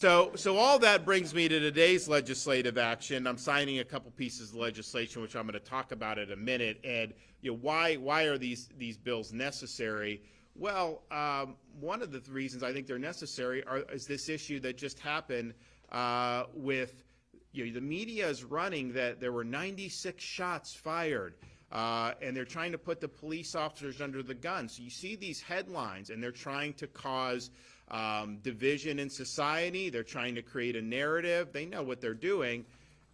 So all that brings me to today's legislative action. I'm signing a couple pieces of legislation, which I'm going to talk about in a minute. And why are these bills necessary? Well, one of the reasons I think they're necessary is this issue that just happened with the media is running that there were 96 shots fired. And they're trying to put the police officers under the gun. So you see these headlines, and they're trying to cause division in society. They're trying to create a narrative. They know what they're doing.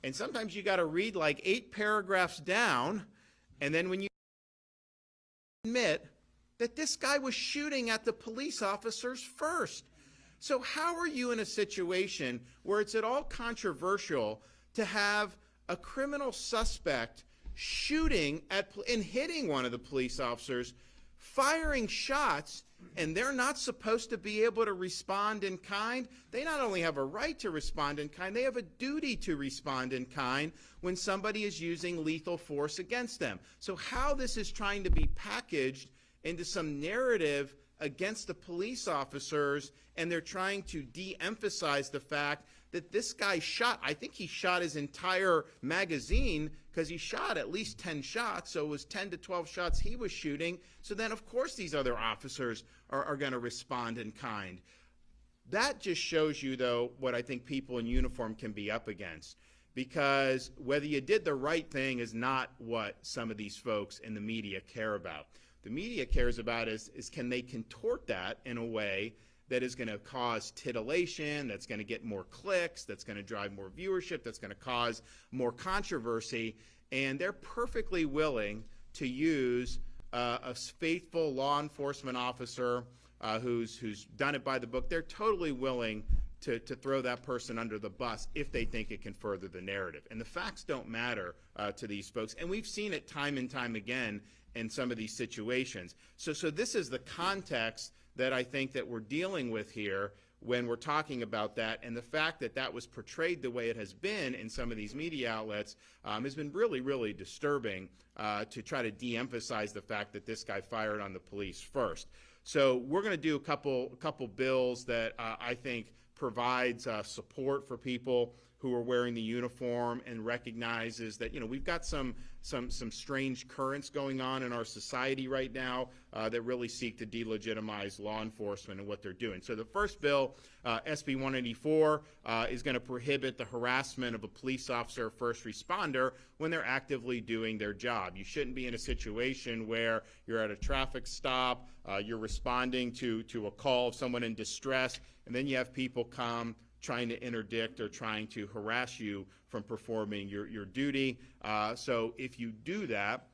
And sometimes you got to read like 8 paragraphs down, and then when you admit that this guy was shooting at the police officers first. So how are you in a situation where it's at all controversial to have a criminal suspect shooting at and hitting one of the police officers, firing shots, and they're not supposed to be able to respond in kind? They not only have a right to respond in kind, they have a duty to respond in kind when somebody is using lethal force against them. So how this is trying to be packaged into some narrative against the police officers, and they're trying to de-emphasize the fact that this guy shot, I think he shot his entire magazine, because he shot at least 10 shots, so it was 10 to 12 shots he was shooting. So then, of course, these other officers are going to respond in kind. That just shows you, though, what I think people in uniform can be up against, because whether you did the right thing is not what some of these folks in the media care about. The media cares about is can they contort that in a way that is going to cause titillation, that's going to get more clicks, that's going to drive more viewership, that's going to cause more controversy. And they're perfectly willing to use a faithful law enforcement officer who's done it by the book. They're totally willing to throw that person under the bus if they think it can further the narrative. And the facts don't matter to these folks. And we've seen it time and time again in some of these situations. So this is the context that I think that we're dealing with here when we're talking about that, and the fact that that was portrayed the way it has been in some of these media outlets has been really, really disturbing to try to de-emphasize the fact that this guy fired on the police first. So we're going to do a couple bills that I think provides support for people who are wearing the uniform, and recognizes that we've got some strange currents going on in our society right now that really seek to delegitimize law enforcement and what they're doing. So the first bill, SB 184, is going to prohibit the harassment of a police officer or first responder when they're actively doing their job. You shouldn't be in a situation where you're at a traffic stop, you're responding to a call of someone in distress, and then you have people come trying to interdict or trying to harass you from performing your duty. So if you do that,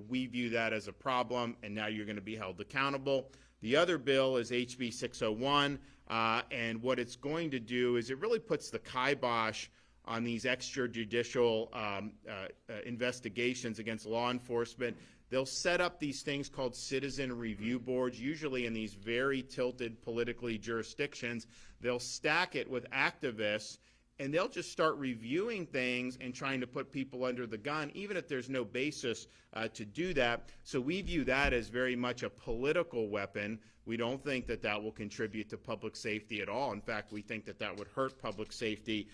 we view that as a problem, and now you're going to be held accountable. The other bill is HB 601, and what it's going to do is it really puts the kibosh on these extrajudicial investigations against law enforcement. They'll set up these things called citizen review boards, usually in these very tilted politically jurisdictions. They'll stack it with activists, and they'll just start reviewing things and trying to put people under the gun, even if there's no basis to do that. So we view that as very much a political weapon. We don't think that that will contribute to public safety at all. In fact, we think that that would hurt public safety